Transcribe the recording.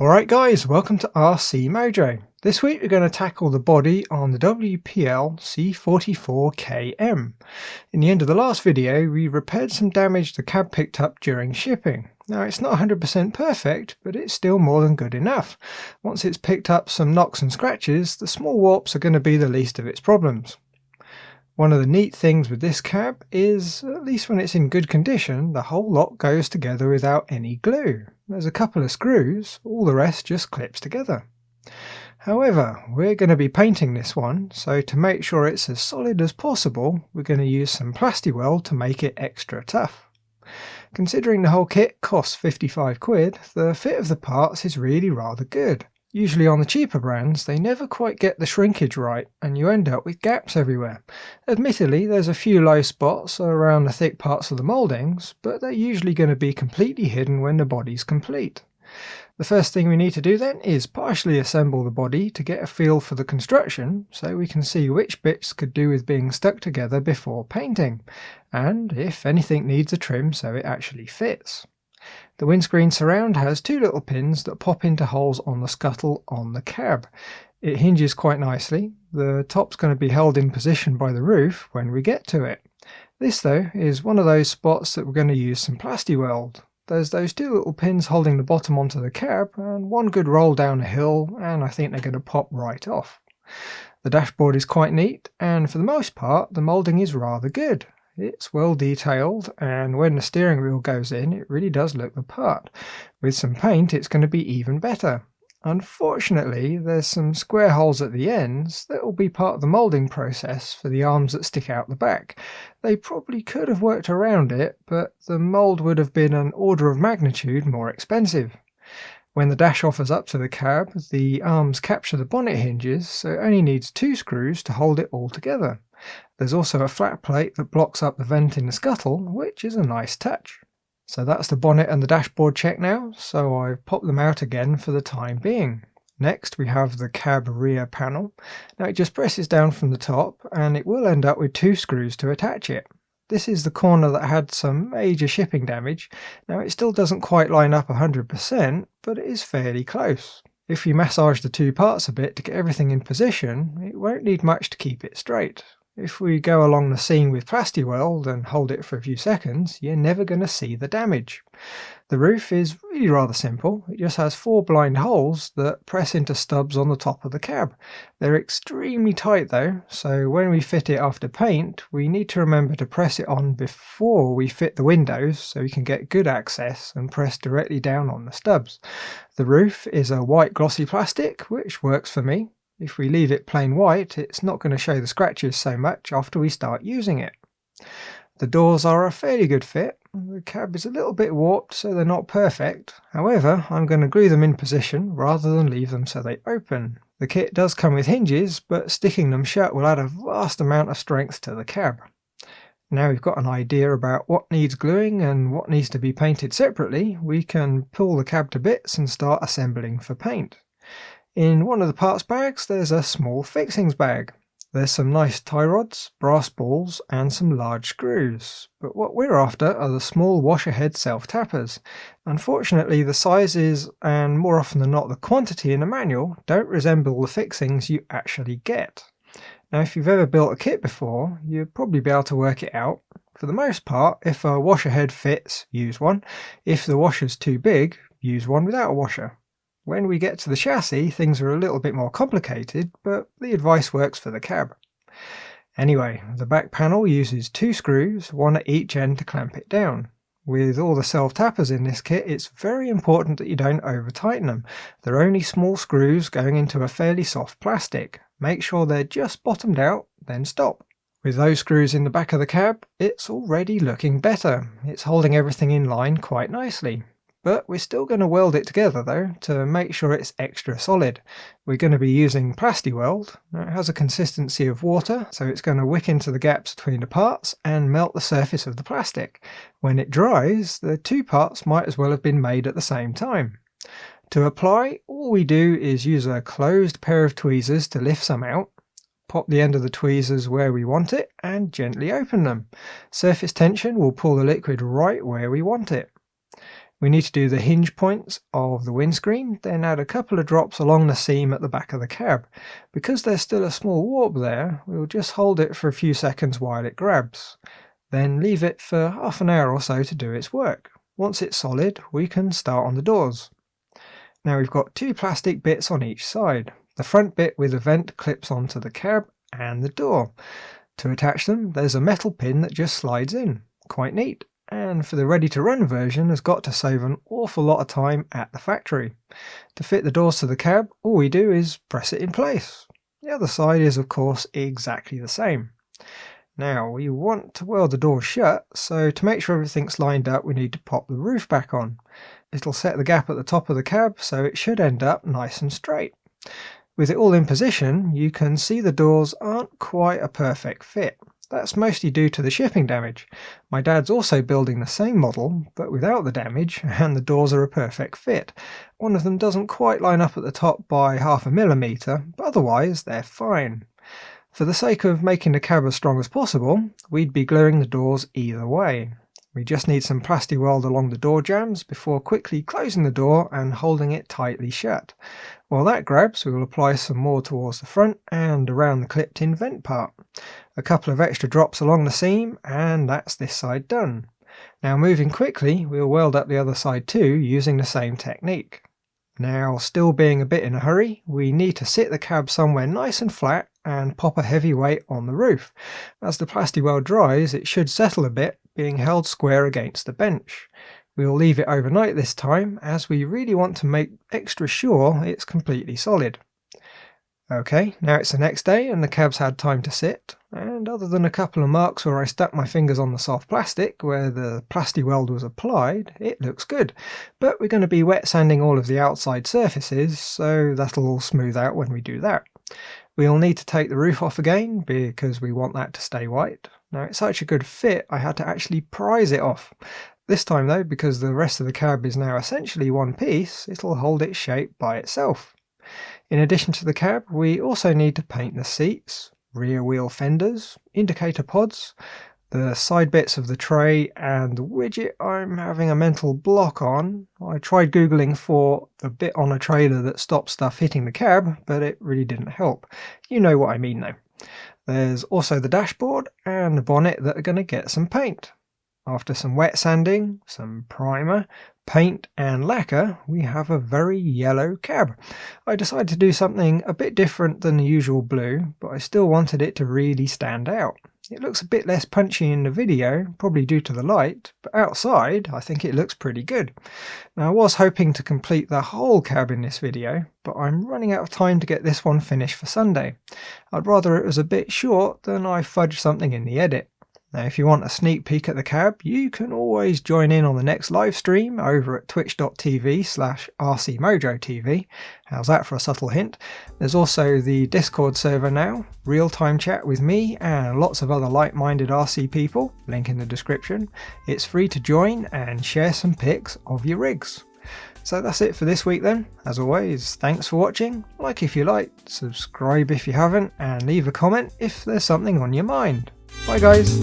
Alright guys, welcome to RC Mojo. This week we're going to tackle the body on the WPL C44KM. In the end of the last video we repaired some damage the cab picked up during shipping. Now it's not 100% perfect, but it's still more than good enough. Once it's picked up some knocks and scratches, the small warps are going to be the least of its problems. One of the neat things with this cab is, at least when it's in good condition, the whole lot goes together without any glue. There's a couple of screws, all the rest just clips together. However, we're going to be painting this one, so to make sure it's as solid as possible, we're going to use some Plasti-Weld to make it extra tough. Considering the whole kit costs 55 quid, the fit of the parts is really rather good. Usually on the cheaper brands, they never quite get the shrinkage right, and you end up with gaps everywhere. Admittedly, there's a few low spots around the thick parts of the mouldings, but they're usually going to be completely hidden when the body's complete. The first thing we need to do then is partially assemble the body to get a feel for the construction, so we can see which bits could do with being stuck together before painting, and if anything needs a trim so it actually fits. The windscreen surround has two little pins that pop into holes on the scuttle on the cab. It hinges quite nicely. The top's going to be held in position by the roof when we get to it. This though is one of those spots that we're going to use some Plasti-Weld. There's those two little pins holding the bottom onto the cab, and one good roll down a hill, and I think they're going to pop right off. The dashboard is quite neat, and for the most part the moulding is rather good. It's well detailed, and when the steering wheel goes in it really does look the part. With some paint it's going to be even better. Unfortunately there's some square holes at the ends that will be part of the moulding process for the arms that stick out the back. They probably could have worked around it, but the mould would have been an order of magnitude more expensive. When the dash offers up to the cab, the arms capture the bonnet hinges, so it only needs two screws to hold it all together. There's also a flat plate that blocks up the vent in the scuttle, which is a nice touch. So that's the bonnet and the dashboard check now, so I've popped them out again for the time being. Next we have the cab rear panel. Now it just presses down from the top, and it will end up with two screws to attach it. This is the corner that had some major shipping damage. Now it still doesn't quite line up 100%, but it is fairly close. If you massage the two parts a bit to get everything in position, it won't need much to keep it straight. If we go along the seam with Plasti-Weld and hold it for a few seconds, you're never going to see the damage. The roof is really rather simple. It just has four blind holes that press into stubs on the top of the cab. They're extremely tight though, so when we fit it after paint, we need to remember to press it on before we fit the windows so we can get good access and press directly down on the stubs. The roof is a white glossy plastic, which works for me. If we leave it plain white, it's not going to show the scratches so much after we start using it. The doors are a fairly good fit. The cab is a little bit warped, so they're not perfect. However, I'm going to glue them in position rather than leave them so they open. The kit does come with hinges, but sticking them shut will add a vast amount of strength to the cab. Now we've got an idea about what needs gluing and what needs to be painted separately, we can pull the cab to bits and start assembling for paint. In one of the parts bags there's a small fixings bag. There's some nice tie rods, brass balls and some large screws, but what we're after are the small washer-head self-tappers. Unfortunately the sizes, and more often than not the quantity in the manual, don't resemble the fixings you actually get. Now if you've ever built a kit before, you'd probably be able to work it out. For the most part, if a washer-head fits, use one. If the washer's too big, use one without a washer. When we get to the chassis, things are a little bit more complicated, but the advice works for the cab. Anyway, the back panel uses two screws, one at each end to clamp it down. With all the self-tappers in this kit, it's very important that you don't over-tighten them. They're only small screws going into a fairly soft plastic. Make sure they're just bottomed out, then stop. With those screws in the back of the cab, it's already looking better. It's holding everything in line quite nicely. But we're still going to weld it together though, to make sure it's extra solid. We're going to be using Plasti-Weld. It has a consistency of water, so it's going to wick into the gaps between the parts and melt the surface of the plastic. When it dries, the two parts might as well have been made at the same time. To apply, all we do is use a closed pair of tweezers to lift some out, pop the end of the tweezers where we want it, and gently open them. Surface tension will pull the liquid right where we want it. We need to do the hinge points of the windscreen, then add a couple of drops along the seam at the back of the cab. Because there's still a small warp there, we'll just hold it for a few seconds while it grabs. Then leave it for half an hour or so to do its work. Once it's solid, we can start on the doors. Now we've got two plastic bits on each side. The front bit with a vent clips onto the cab and the door. To attach them, there's a metal pin that just slides in. Quite neat. And for the ready-to-run version has got to save an awful lot of time at the factory. To fit the doors to the cab, all we do is press it in place. The other side is of course exactly the same. Now we want to weld the doors shut, so to make sure everything's lined up we need to pop the roof back on. It'll set the gap at the top of the cab, so it should end up nice and straight. With it all in position, you can see the doors aren't quite a perfect fit. That's mostly due to the shipping damage. My dad's also building the same model, but without the damage, and the doors are a perfect fit. One of them doesn't quite line up at the top by 0.5 millimeter, but otherwise they're fine. For the sake of making the cab as strong as possible, we'd be gluing the doors either way. We just need some plasti weld along the door jambs before quickly closing the door and holding it tightly shut. While that grabs, we will apply some more towards the front and around the clipped-in vent part. A couple of extra drops along the seam, and that's this side done. Now moving quickly, we'll weld up the other side too using the same technique. Now, still being a bit in a hurry, we need to sit the cab somewhere nice and flat and pop a heavy weight on the roof. As the plasti weld dries, it should settle a bit, being held square against the bench. We'll leave it overnight this time, as we really want to make extra sure it's completely solid. Okay, now it's the next day and the cab's had time to sit, and other than a couple of marks where I stuck my fingers on the soft plastic where the plasti weld was applied, it looks good. But we're going to be wet sanding all of the outside surfaces, so that'll all smooth out when we do that. We'll need to take the roof off again because we want that to stay white. Now it's such a good fit I had to actually prise it off. This time though, because the rest of the cab is now essentially one piece, it'll hold its shape by itself. In addition to the cab, we also need to paint the seats, rear wheel fenders, indicator pods, the side bits of the tray, and the widget I'm having a mental block on. I tried googling for the bit on a trailer that stops stuff hitting the cab, but it really didn't help. You know what I mean though. There's also the dashboard and the bonnet that are going to get some paint. After some wet sanding, some primer, paint and lacquer, we have a very yellow cab. I decided to do something a bit different than the usual blue, but I still wanted it to really stand out. It looks a bit less punchy in the video, probably due to the light, but outside I think it looks pretty good. Now I was hoping to complete the whole cab in this video, but I'm running out of time to get this one finished for Sunday. I'd rather it was a bit short than I fudged something in the edit. Now if you want a sneak peek at the cab, you can always join in on the next live stream over at twitch.tv/rcmojotv. How's that for a subtle hint? There's also the Discord server now, real-time chat with me and lots of other like-minded RC people, link in the description. It's free to join and share some pics of your rigs. So that's it for this week then. As always, thanks for watching, like if you liked, subscribe if you haven't, and leave a comment if there's something on your mind. Bye guys!